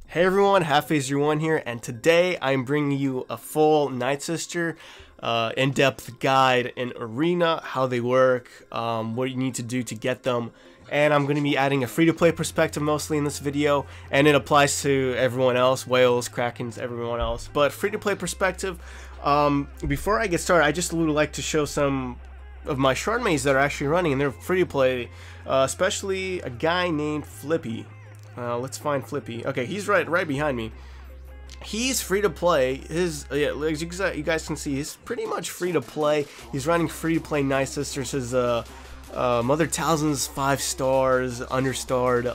Hey everyone, HalfPhaser1 here, and today I'm bringing you a full Night Sister in-depth guide in Arena, how they work, what you need to do to get them, and I'm going to be adding a free-to-play perspective mostly in this video, and it applies to everyone else, whales, krakens, everyone else, but free-to-play perspective. Before I get started, I just would like to show some of my shard mates that are actually running, and they're free-to-play, especially a guy named Flippy. Let's find Flippy. Okay, he's right behind me. He's free to play. As you guys can see, he's pretty much free to play. He's running free to play Night Sisters. His Mother Talzin's 5 stars, understarred.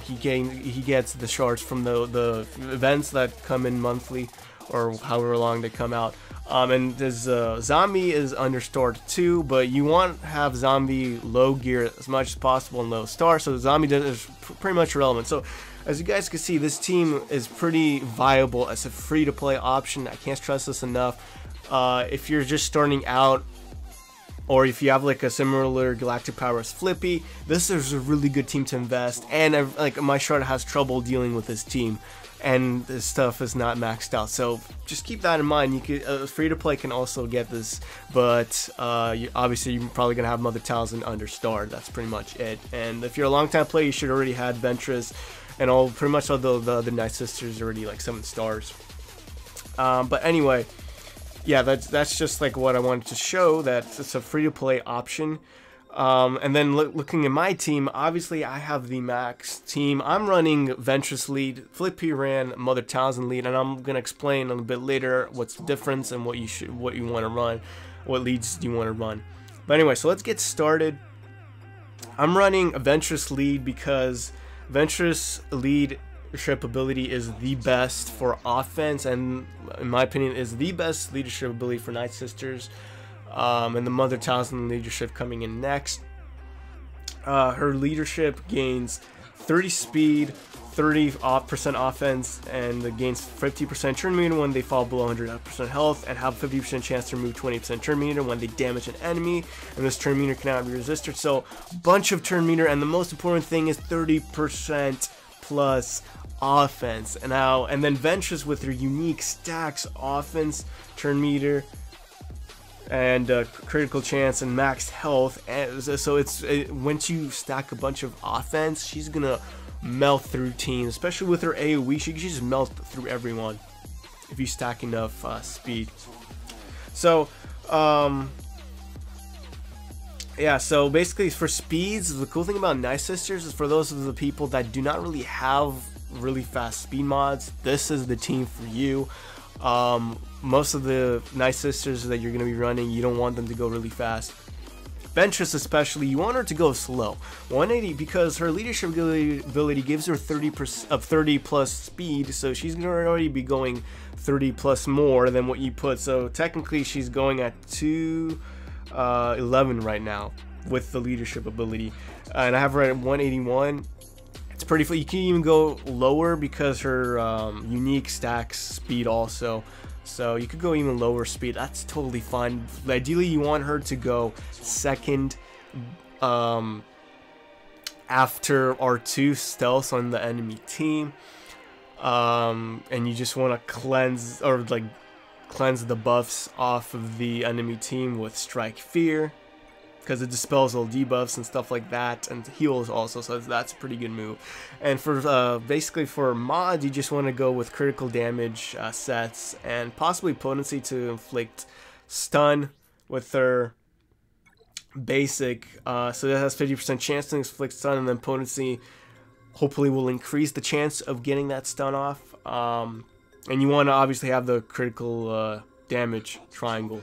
He gets the shards from the events that come in monthly, or however long they come out. And his zombie is understarred too, but you want to have zombie low gear as much as possible and low star, so the zombie is pretty much irrelevant. So as you guys can see, this team is pretty viable as a free to play option. I can't stress this enough. If you're just starting out, or if you have like a similar galactic power as Flippy, this is a really good team to invest. And like my shard has trouble dealing with this team, and this stuff is not maxed out, so just keep that in mind. You could free to play can also get this, but obviously you're probably gonna have Mother Talzin understarred. That's pretty much it. And if you're a long time player, you should already had Ventress, and pretty much all the other Night Sisters already like 7 stars. But anyway, yeah, that's just like what I wanted to show, that it's a free to play option. And then looking at my team, obviously I have the max team. I'm running Ventress lead, Flippy ran Mother Talzin lead, and I'm gonna explain a little bit later what's the difference and what you want to run, what leads you want to run. But anyway, so let's get started. I'm running a Ventress lead because Ventress leadership ability is the best for offense, and in my opinion is the best leadership ability for Night Sisters. And the Mother Talzin leadership coming in next. Her leadership gains 30 speed, 30% offense, and gains 50% turn meter when they fall below 100% health, and have 50% chance to remove 20% turn meter when they damage an enemy, and this turn meter cannot be resisted. So bunch of turn meter, and the most important thing is 30% plus offense. And then Ventress with her unique stacks offense, turn meter, and critical chance and max health, and so once you stack a bunch of offense, she's gonna melt through teams, especially with her AoE. She can just melt through everyone if you stack enough speed. So yeah, so basically for speeds, the cool thing about Night Sisters is for those of the people that do not really have really fast speed mods, this is the team for you. Most of the Night Sisters that you're going to be running, you don't want them to go really fast. Ventress especially, you want her to go slow, 180, because her leadership ability gives her 30 plus speed, so she's going to already be going 30 plus more than what you put. So technically she's going at 211 right now with the leadership ability, and I have her at 181. It's pretty full. You can even go lower because her unique stacks speed also, so you could go even lower speed. That's totally fine. Ideally you want her to go second after R2 stealth on the enemy team, and you just want to cleanse the buffs off of the enemy team with Strike Fear, because it dispels all debuffs and stuff like that, and heals also, so that's a pretty good move. And for basically for mods, you just want to go with critical damage sets, and possibly potency to inflict stun with her basic, so that has 50% chance to inflict stun, and then potency hopefully will increase the chance of getting that stun off. And you want to obviously have the critical damage triangle.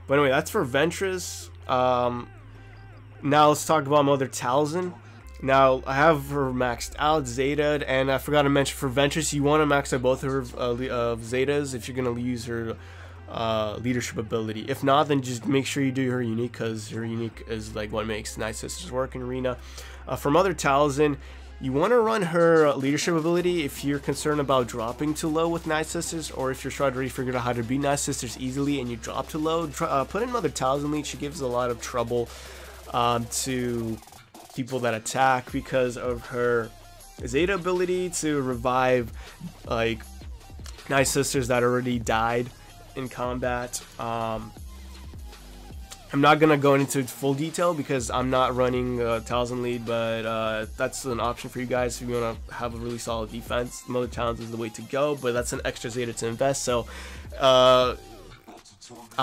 But anyway, that's for Ventress. Now let's talk about Mother Talzin. Now I have her maxed out, Zetaed, and I forgot to mention for Ventress, you want to max out both of her Zetas if you're going to use her leadership ability. If not, then just make sure you do her unique, because her unique is like what makes Night Sisters work in Arena. For Mother Talzin, you want to run her leadership ability if you're concerned about dropping too low with Night Sisters, or if you're trying to already figure out how to beat Night Sisters easily and you drop too low. Put in Mother Talzin lead. She gives a lot of trouble to people that attack because of her Zeta ability to revive like Night Sisters that already died in combat. I'm not gonna go into full detail because I'm not running Talzin lead, but that's an option for you guys if you want to have a really solid defense. Mother Talons is the way to go, but that's an extra Zeta to invest. So I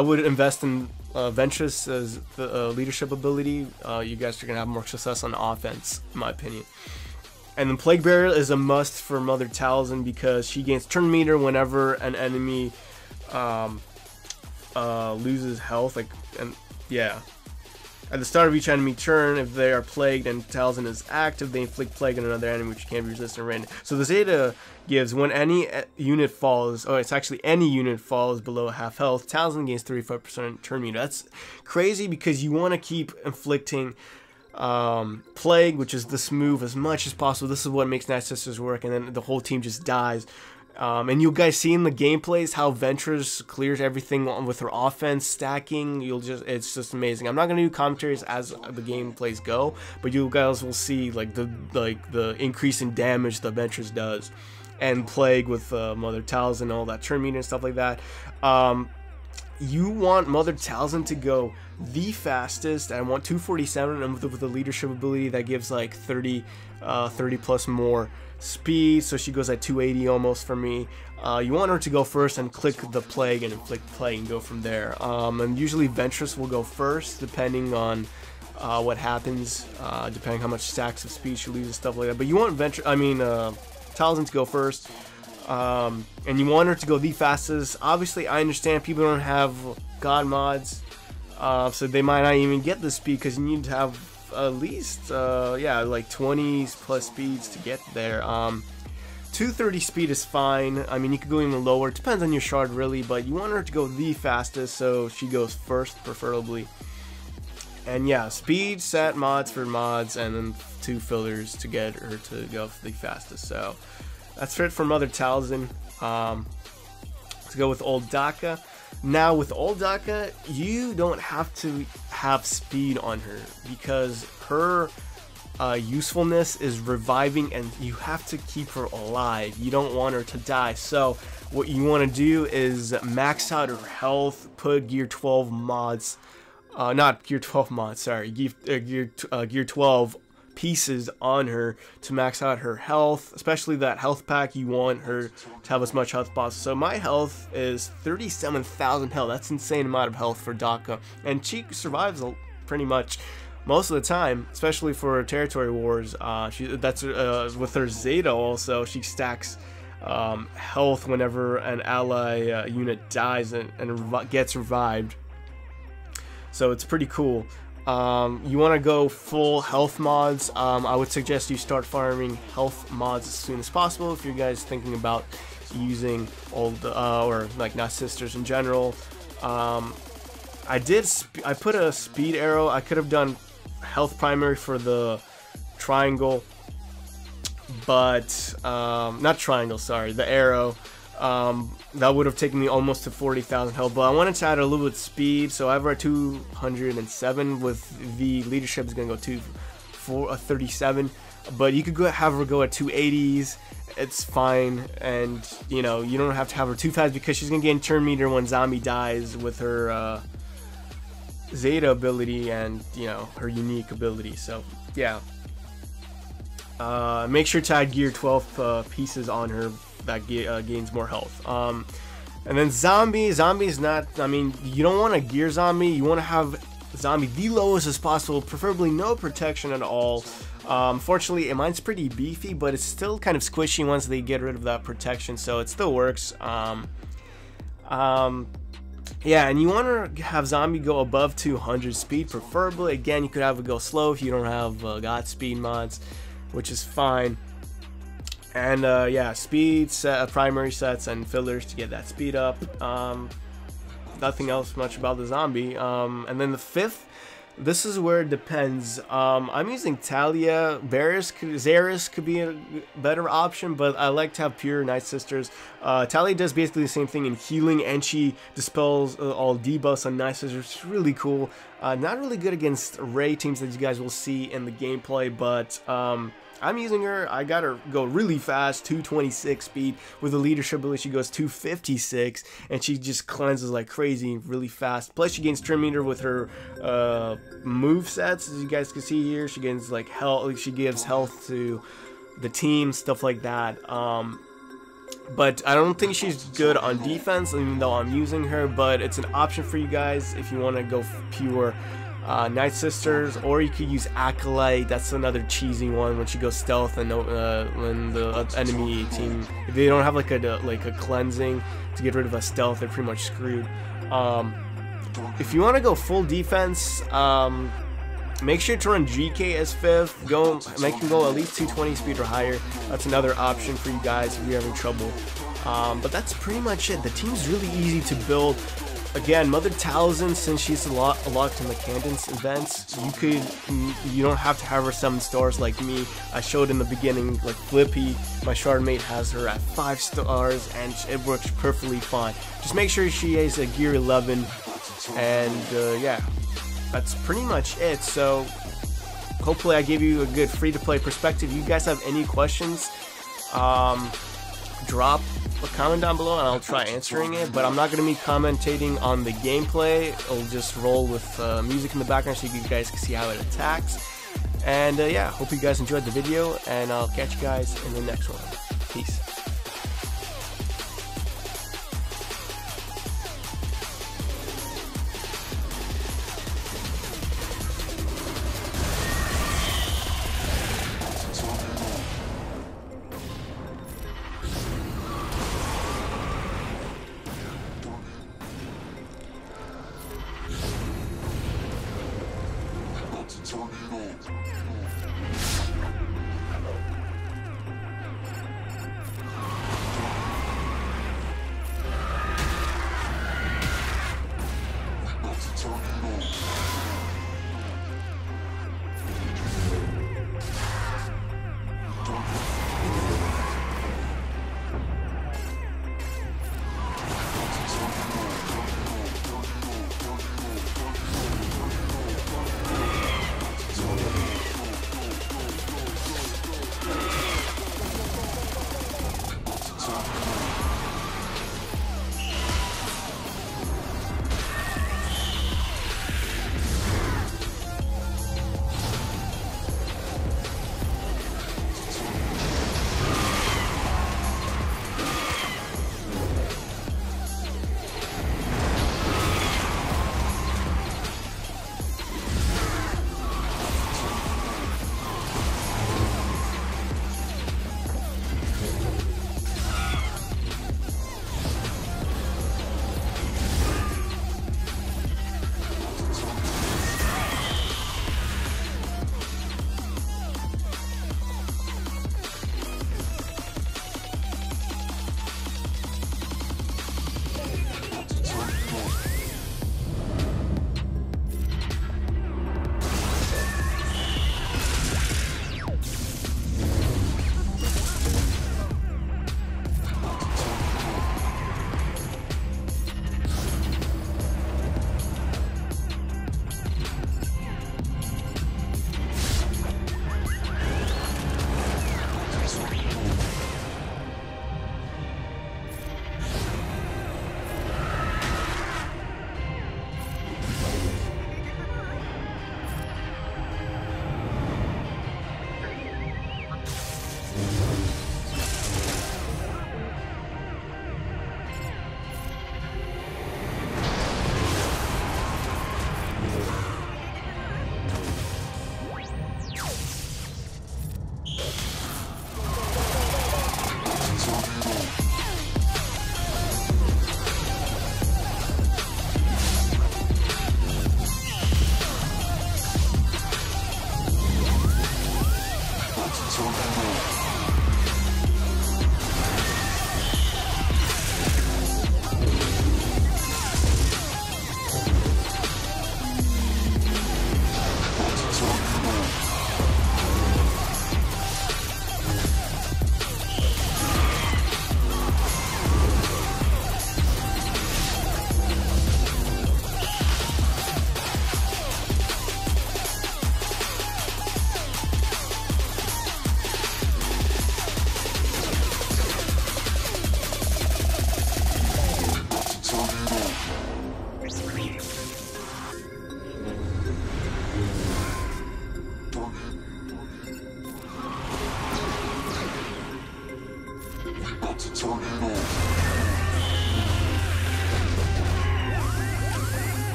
would invest in Ventress as the leadership ability. You guys are gonna have more success on offense, in my opinion. And then Plague Barrier is a must for Mother Talzin because she gains turn meter whenever an enemy loses health. Yeah. At the start of each enemy turn, if they are plagued and Talzin is active, they inflict plague on another enemy which can be resistant random. So the Zeta gives when any unit falls, oh, it's actually any unit falls below half health, Talzin gains 35% turn meter. That's crazy because you want to keep inflicting plague, which is this move, as much as possible. This is what makes Night Sisters work, and then the whole team just dies. And you guys see in the gameplays how Ventress clears everything with her offense stacking. It's just amazing. I'm not gonna do commentaries as the gameplays go, but you guys will see like the increase in damage that Ventress does, and plague with Mother Talzin, all that turn meter and stuff like that. You want Mother Talzin to go the fastest. I want 247, and with the leadership ability that gives like 30 plus more speed, so she goes at 280 almost for me. You want her to go first and click the plague and inflict plague and go from there. And usually Ventress will go first depending on what happens, depending how much stacks of speed she loses, stuff like that. But you want Talzin to go first, and you want her to go the fastest. Obviously, I understand people don't have god mods, so they might not even get the speed because you need to have at least yeah, like 20 plus speeds to get there. 230 speed is fine. I mean, you could go even lower, it depends on your shard really, but you want her to go the fastest, so she goes first preferably. And yeah, speed set mods for mods, and then 2 fillers to get her to go the fastest. So that's it for Mother Talzin. Let's go with old Daka. Now with old Daka, you don't have to have speed on her because her usefulness is reviving, and you have to keep her alive. You don't want her to die. So what you want to do is max out her health, put gear 12 mods, not gear 12 mods, sorry, gear 12 pieces on her to max out her health, especially that health pack. You want her to have as much health as possible. So my health is 37,000 health. That's an insane amount of health for Daka, and she survives pretty much most of the time, especially for territory wars. That's with her Zeta also. She stacks health whenever an ally unit dies and gets revived. So it's pretty cool. You want to go full health mods. I would suggest you start farming health mods as soon as possible if you guys thinking about using old or like Night Sisters in general. I put a speed arrow. I could have done health primary for the triangle, but not triangle, sorry, the arrow. That would have taken me almost to 40,000 health, but I wanted to add a little bit of speed, so I have her at 207. With the leadership is gonna go to 37, but you could have her go at 280s. It's fine, and you know, you don't have to have her too fast because she's gonna gain turn meter when zombie dies with her Zeta ability and, you know, her unique ability. So yeah, make sure to add gear 12 pieces on her that gains more health. And then zombies not, I mean, you don't want a gear zombie. You want to have zombie the lowest as possible, preferably no protection at all. Fortunately, mine's pretty beefy, but it's still kind of squishy once they get rid of that protection, so it still works. Yeah, and you want to have zombie go above 200 speed, preferably. Again, you could have it go slow if you don't have god speed mods, which is fine. And yeah, speed set, primary sets and fillers to get that speed up. Nothing else much about the zombie. And then the fifth, this is where it depends. I'm using Talia. Xeris could be a better option, but I like to have pure Night Sisters. Talia does basically the same thing in healing, and she dispels all debuffs on Night Sisters. It's really cool. Not really good against Ray teams, as you guys will see in the gameplay, but I'm using her. I got her go really fast, 226 speed. With the leadership ability, she goes 256, and she just cleanses like crazy, really fast. Plus, she gains Trim Meter with her move sets, as you guys can see here. She gains like health. She gives health to the team, stuff like that. But I don't think she's good on defense, even though I'm using her. But it's an option for you guys if you want to go pure Night Sisters, or you could use Acolyte. That's another cheesy one when she goes stealth, and when the enemy team, if they don't have like a cleansing to get rid of a stealth, they're pretty much screwed. If you want to go full defense, make sure to run GK as 5th. Make him go at least 220 speed or higher. That's another option for you guys if you're having trouble. But that's pretty much it. The team's really easy to build. Again, Mother Talzin, since she's locked in the Cadence events, you don't have to have her summon stars like me. I showed in the beginning, like Flippy, my shardmate has her at 5 stars, and it works perfectly fine. Just make sure she has a gear 11, and yeah, that's pretty much it. So hopefully I gave you a good free-to-play perspective. If you guys have any questions, drop a comment down below and I'll try answering it, but I'm not going to be commentating on the gameplay. I'll just roll with music in the background so you guys can see how it attacks. And yeah, hope you guys enjoyed the video, and I'll catch you guys in the next one. Peace.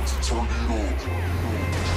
to turn it on.